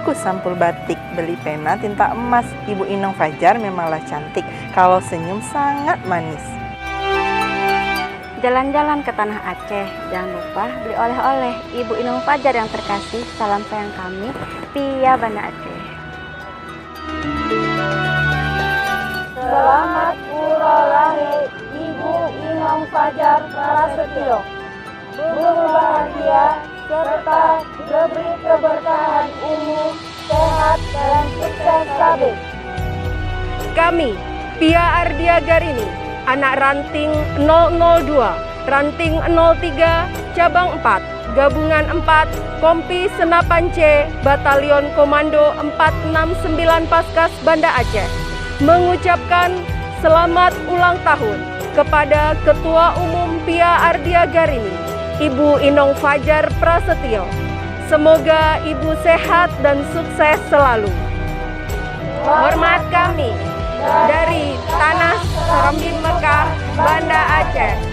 buku sampul batik, beli pena tinta emas. Ibu Inong Fajar memanglah cantik, kalau senyum sangat manis. Jalan-jalan ke tanah Aceh, jangan lupa beli oleh-oleh. Ibu Inong Fajar yang terkasih, salam sayang kami, Pia Banda Aceh. Selamat Uralahe Ibu Inong Fajar Prasetyo, berbahagia serta diberi keberkahan umur, sehat, dan sukses kabeh. Kami, Pia Ardia Garini, anak ranting 002, ranting 03, cabang 4, gabungan 4, Kompi Senapan C, Batalion Komando 469 Paskas Banda Aceh, mengucapkan selamat ulang tahun kepada Ketua Umum Pia Ardia Garini, Ibu Inong Fajar Prasetyo. Semoga Ibu sehat dan sukses selalu. Hormat kami dari Tanah Serambi Mekah, Banda Aceh.